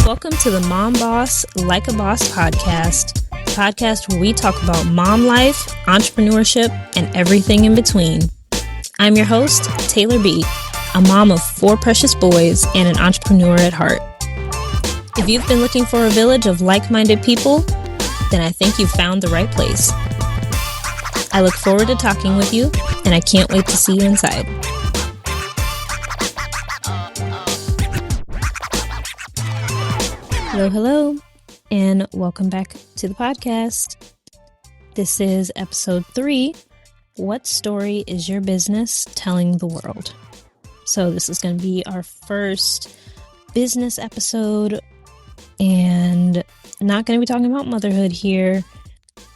Welcome to the Mom Boss Like a Boss podcast where we talk about mom life, entrepreneurship, and everything in between. I'm your host, Taylor B., a mom of 4 precious boys and an entrepreneur at heart. If you've been looking for a village of like-minded people, then I think you've found the right place. I look forward to talking with you, and I can't wait to see you inside. Hello, and welcome back to the podcast. This is episode 3. What story is your business telling the world? So this is going to be our first business episode, and not going to be talking about motherhood here.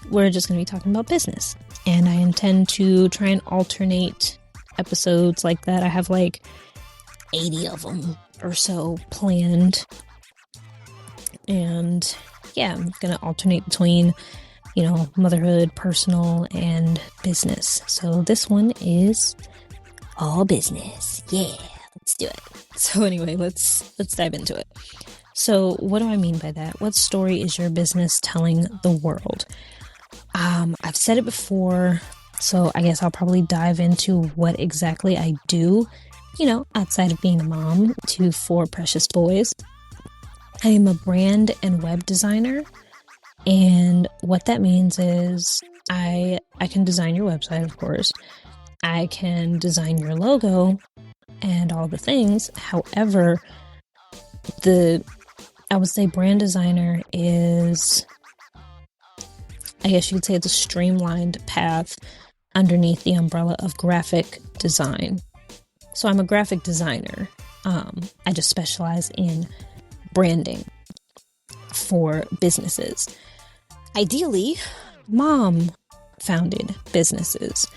We're just going to be talking about business, and I intend to try and alternate episodes like that. I have like 80 of them or so planned. And yeah, I'm going to alternate between, motherhood, personal, and business. So this one is all business. Yeah, let's do it. So anyway, let's dive into it. So what do I mean by that? What story is your business telling the world? I've said it before, so I guess I'll probably dive into what exactly I do, outside of being a mom to 4 precious boys. I am a brand and web designer, and what that means is I can design your website, of course. I can design your logo and all the things. However, I would say brand designer is, I guess you could say it's a streamlined path underneath the umbrella of graphic design. So I'm a graphic designer. I just specialize in branding for businesses. Ideally, mom founded businesses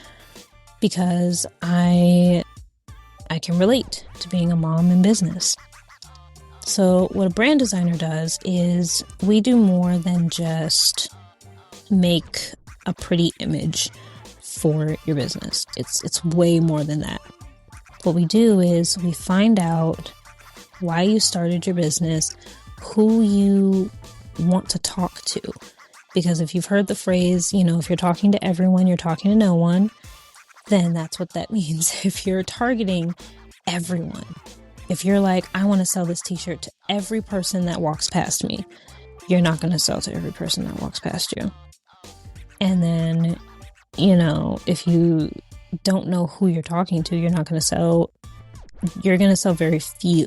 because I can relate to being a mom in business. So what a brand designer does is we do more than just make a pretty image for your business. It's way more than that. What we do is we find out why you started your business, who you want to talk to. Because if you've heard the phrase, if you're talking to everyone, you're talking to no one, then that's what that means. If you're targeting everyone, if you're like, I want to sell this t-shirt to every person that walks past me, you're not going to sell to every person that walks past you. And then, if you don't know who you're talking to, you're going to sell very few.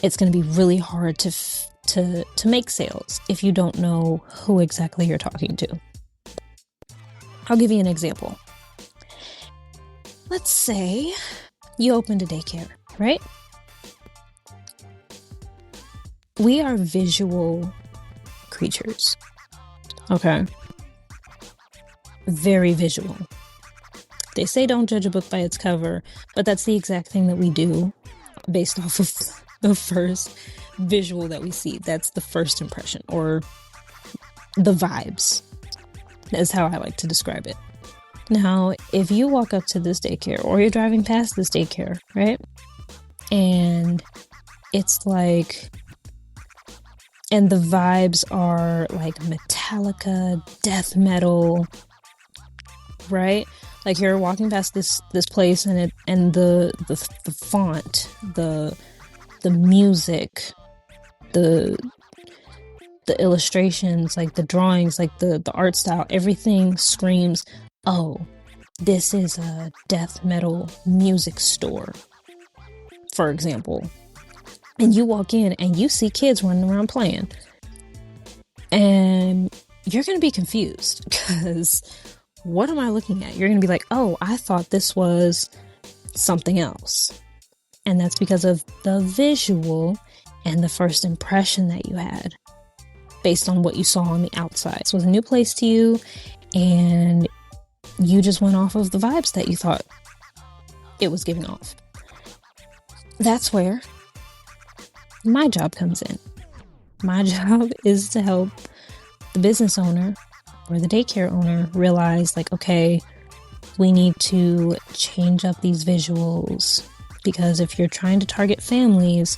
It's going to be really hard to make sales if you don't know who exactly you're talking to. I'll give you an example. Let's say you opened a daycare, right? We are visual creatures. Okay. Very visual. They say don't judge a book by its cover, but that's the exact thing that we do based off of the first visual that we see. That's the first impression, or the vibes. That's how I like to describe it. Now, if you walk up to this daycare, or you're driving past this daycare, right? And it's like, and the vibes are like Metallica, death metal, right? Like you're walking past this place, and the font, the music, the illustrations, like the drawings, like the art style, everything screams, oh, this is a death metal music store, for example. And you walk in and you see kids running around playing, and you're going to be confused because what am I looking at? You're going to be like, oh, I thought this was something else. And that's because of the visual and the first impression that you had based on what you saw on the outside. So it was a new place to you, and you just went off of the vibes that you thought it was giving off. That's where my job comes in. My job is to help the business owner or the daycare owner realize, like, okay, we need to change up these visuals, because if you're trying to target families,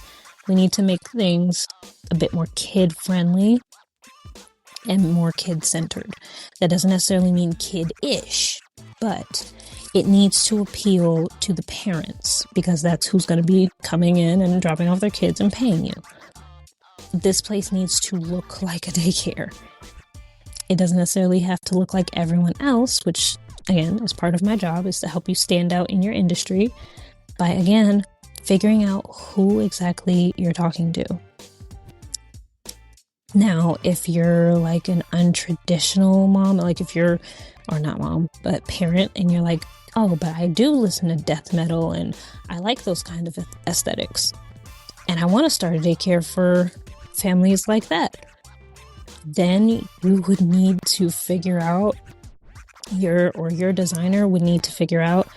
We need to make things a bit more kid-friendly and more kid-centered. That doesn't necessarily mean kid-ish, but it needs to appeal to the parents, because that's who's going to be coming in and dropping off their kids and paying you. This place needs to look like a daycare. It doesn't necessarily have to look like everyone else, which, again, is part of my job, is to help you stand out in your industry by, again, figuring out who exactly you're talking to. Now, if you're like an untraditional mom, like if you're, or not mom, but parent, and you're like, oh, but I do listen to death metal and I like those kind of aesthetics, and I want to start a daycare for families like that, then you would need to figure out, your designer would need to figure out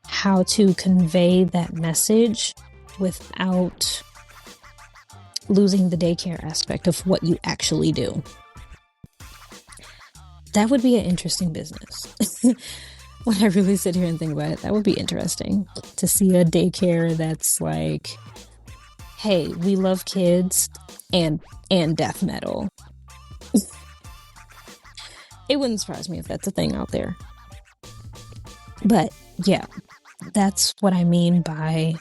how to convey that message without losing the daycare aspect of what you actually do. That would be an interesting business. When I really sit here and think about it, that would be interesting to see a daycare that's like, hey, we love kids and death metal. It wouldn't surprise me if that's a thing out there. But yeah, that's what I mean by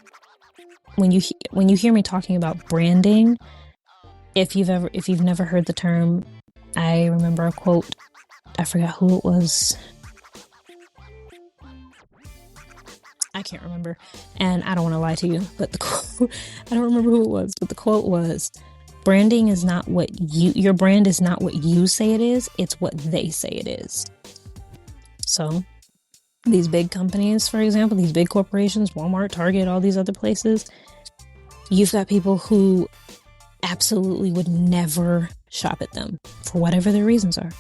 when you hear me talking about branding. If you've never heard the term, I remember a quote. I forgot who it was. I can't remember, and I don't want to lie to you, but the quote, I don't remember who it was, but the quote was, branding is not what your brand is not what you say it is, it's what they say it is. So these big companies, for example, these big corporations, Walmart, Target, all these other places, you've got people who absolutely would never shop at them for whatever their reasons are.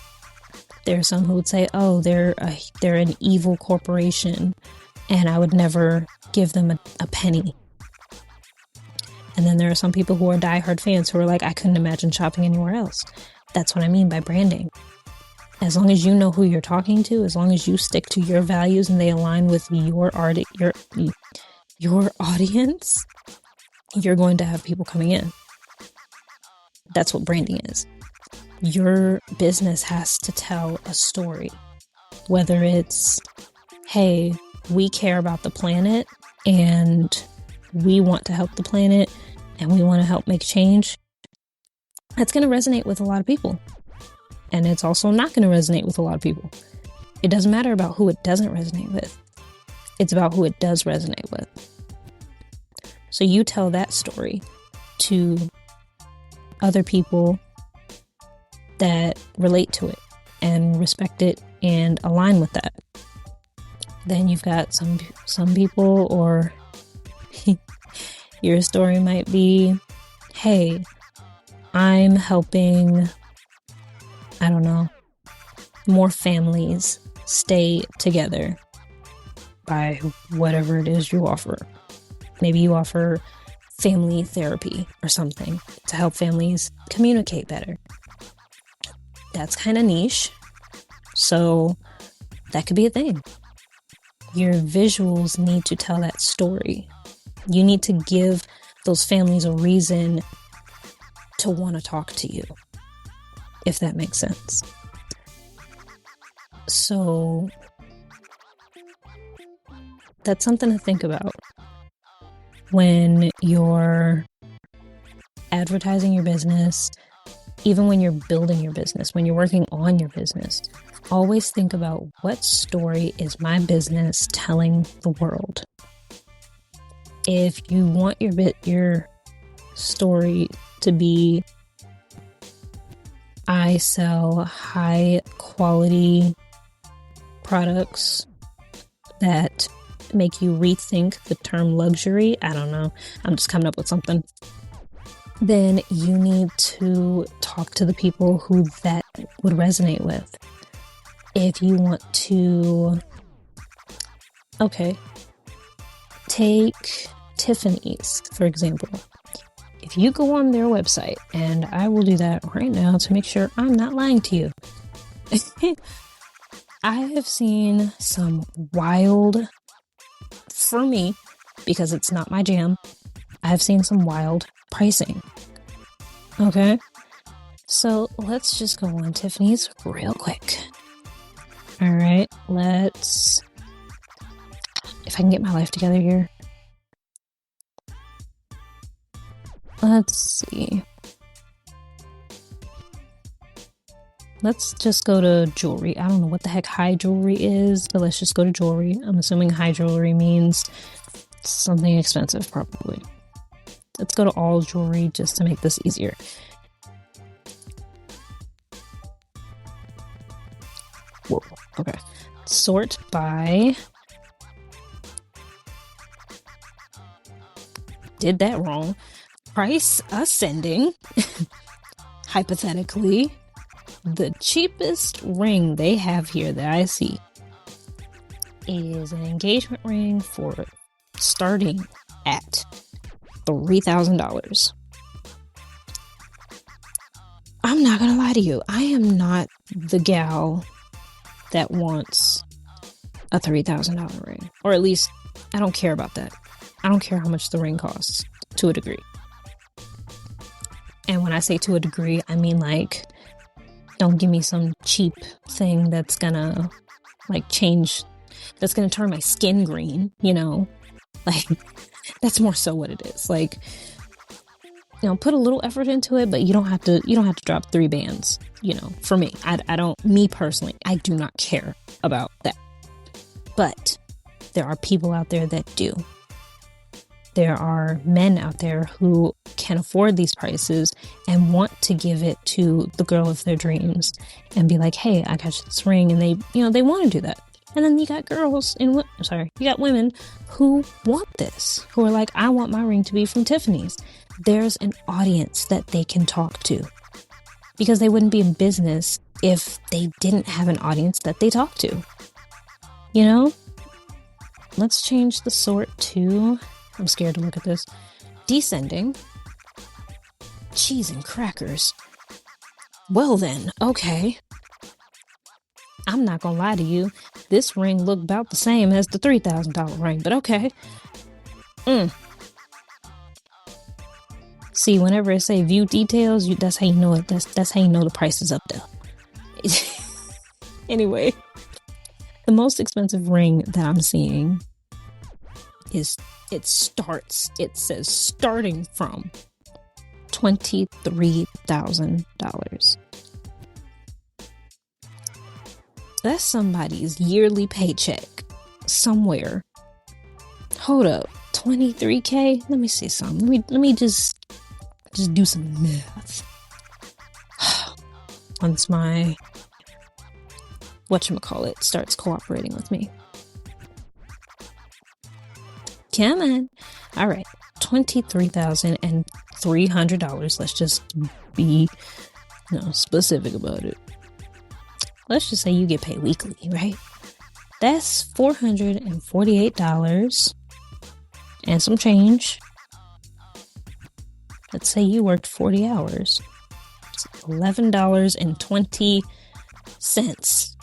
There are some who would say, oh, they're an evil corporation, and I would never give them a penny. And then there are some people who are diehard fans who are like, I couldn't imagine shopping anywhere else. That's what I mean by branding. As long as you know who you're talking to, as long as you stick to your values and they align with your audience, you're going to have people coming in. That's what branding is. Your business has to tell a story. Whether it's, hey, we care about the planet and we want to help the planet and we want to help make change, that's going to resonate with a lot of people. And it's also not going to resonate with a lot of people. It doesn't matter about who it doesn't resonate with. It's about who it does resonate with. So you tell that story to other people that relate to it and respect it and align with that. Then you've got some people, or your story might be, hey, I'm helping, I don't know, more families stay together by whatever it is you offer. Maybe you offer family therapy or something to help families communicate better. That's kind of niche, so that could be a thing. Your visuals need to tell that story. You need to give those families a reason to want to talk to you, if that makes sense. So that's something to think about when you're advertising your business, even when you're building your business, when you're working on your business. Always think about, what story is my business telling the world? If you want your story to be, I sell high quality products that make you rethink the term luxury, I don't know, I'm just coming up with something, then you need to talk to the people who that would resonate with. If you want to, take Tiffany's, for example. If you go on their website, and I will do that right now to make sure I'm not lying to you. I have seen some wild, for me, because it's not my jam, I have seen some wild pricing. Okay? So let's just go on Tiffany's real quick. All right, if I can get my life together here. Let's see. Let's just go to jewelry. I don't know what the heck high jewelry is, but let's just go to jewelry. I'm assuming high jewelry means something expensive, probably. Let's go to all jewelry just to make this easier. Whoa, okay. Sort by... Did that wrong. Price ascending. Hypothetically, the cheapest ring they have here that I see is an engagement ring for starting at $3,000. I'm not gonna lie to you. I am not the gal that wants a $3,000 ring. Or at least, I don't care about that. I don't care how much the ring costs, to a degree. And when I say to a degree, I mean like, don't give me some cheap thing that's gonna that's gonna turn my skin green, you know? Like, that's more so what it is. Like, you know, put a little effort into it, but you don't have to drop 3 bands, you know, for me. Me personally, I do not care about that. But there are people out there that do. There are men out there who can afford these prices and want to give it to the girl of their dreams and be like, hey, I got you this ring. And they want to do that. And then you got you got women who want this, who are like, I want my ring to be from Tiffany's. There's an audience that they can talk to, because they wouldn't be in business if they didn't have an audience that they talk to. You know? Let's change the sort to, I'm scared to look at this, descending. Cheese and crackers. Well then, okay. I'm not gonna lie to you. This ring looked about the same as the $3,000 ring, but okay. See, whenever it say view details, that's how you know it. That's how you know the price is up there. Anyway, the most expensive ring that I'm seeing it says starting from $23,000. That's somebody's yearly paycheck somewhere. Hold up, 23K? Let me see something. Let me just do some math. Once my whatchamacallit starts cooperating with me. Come on. All right, $23,300. Let's just be specific about it. Let's just say you get paid weekly, right? That's $448 and some change. Let's say you worked 40 hours. It's $11.20.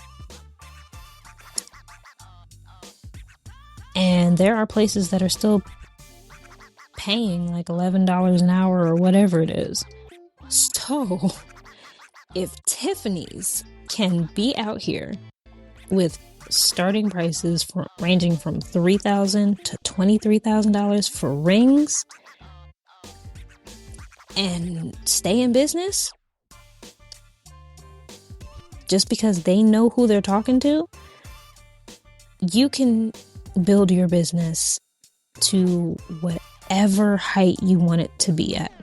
And there are places that are still paying like $11 an hour or whatever it is. So, if Tiffany's can be out here with starting prices ranging from $3,000 to $23,000 for rings and stay in business just because they know who they're talking to, you can build your business to whatever height you want it to be at,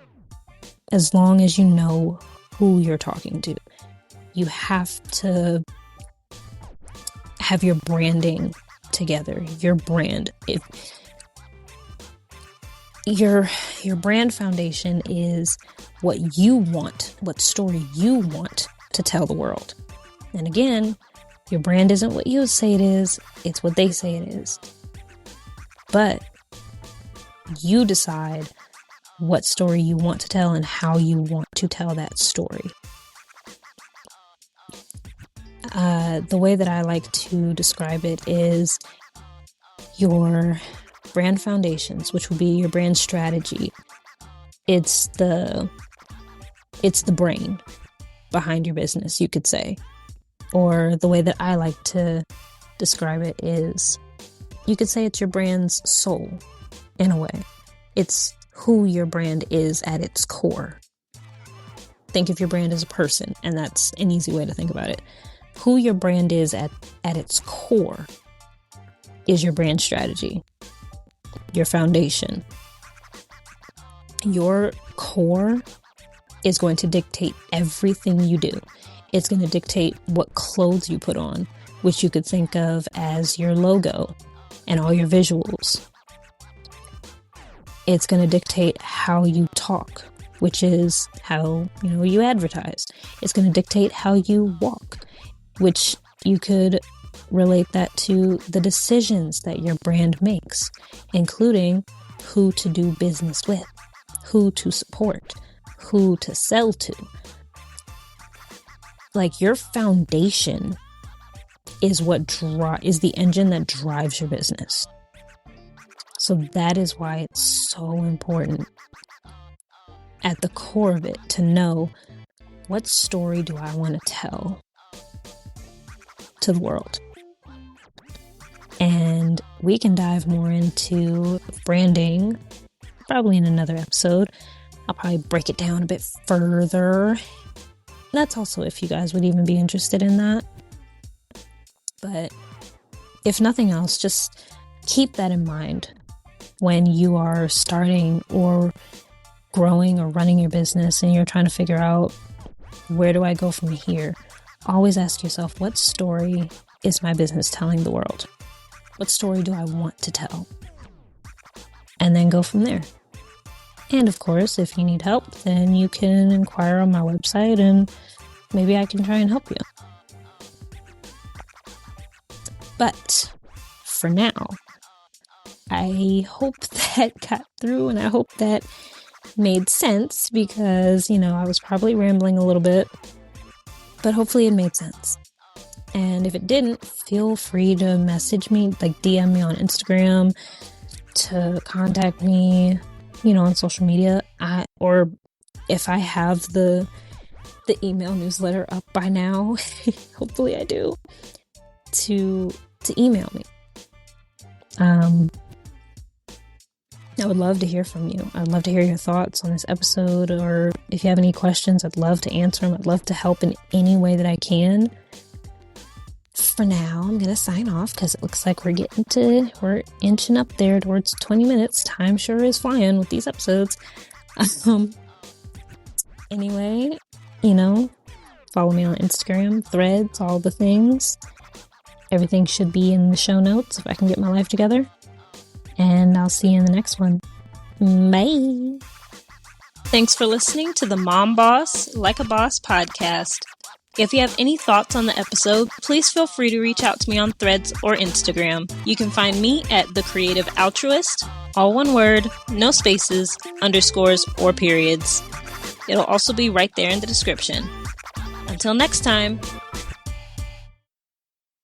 as long as you know who you're talking to. You have to have your branding together. Your brand. Your brand foundation is what you want, what story you want to tell the world. And again, your brand isn't what you say it is, it's what they say it is. But you decide what story you want to tell and how you want to tell that story. The way that I like to describe it is your brand foundations, which will be your brand strategy, It's the brain behind your business, you could say. Or the way that I like to describe it is, you could say it's your brand's soul, in a way. It's who your brand is at its core. Think of your brand as a person, and that's an easy way to think about it. Who your brand is at its core is your brand strategy, your foundation. Your core is going to dictate everything you do. It's going to dictate what clothes you put on, which you could think of as your logo and all your visuals. It's going to dictate how you talk, which is how, you advertise. It's going to dictate how you walk, which you could relate that to the decisions that your brand makes, including who to do business with, who to support, who to sell to. Like, your foundation is is the engine that drives your business. So that is why it's so important at the core of it to know, what story do I want to tell to the world? And we can dive more into branding probably in another episode. I'll probably break it down a bit further. That's also if you guys would even be interested in that. But if nothing else, just keep that in mind when you are starting or growing or running your business and you're trying to figure out, where do I go from here? Always ask yourself, what story is my business telling the world? What story do I want to tell? And then go from there. And of course, if you need help, then you can inquire on my website and maybe I can try and help you. But for now, I hope that got through and I hope that made sense, because, I was probably rambling a little bit, but hopefully it made sense. And if it didn't, feel free to message me, like DM me on Instagram, to contact me, on social media. Or if I have the email newsletter up by now, hopefully I do, to email me. I would love to hear from you. I'd love to hear your thoughts on this episode, or if you have any questions, I'd love to answer them. I'd love to help in any way that I can. For now, I'm going to sign off because it looks like we're inching up there towards 20 minutes. Time sure is flying with these episodes. Anyway, follow me on Instagram, Threads, all the things. Everything should be in the show notes if I can get my life together. And I'll see you in the next one. Bye. Thanks for listening to the Mom Boss Like a Boss podcast. If you have any thoughts on the episode, please feel free to reach out to me on Threads or Instagram. You can find me at The Creative Altruist, all one word, no spaces, underscores, or periods. It'll also be right there in the description. Until next time.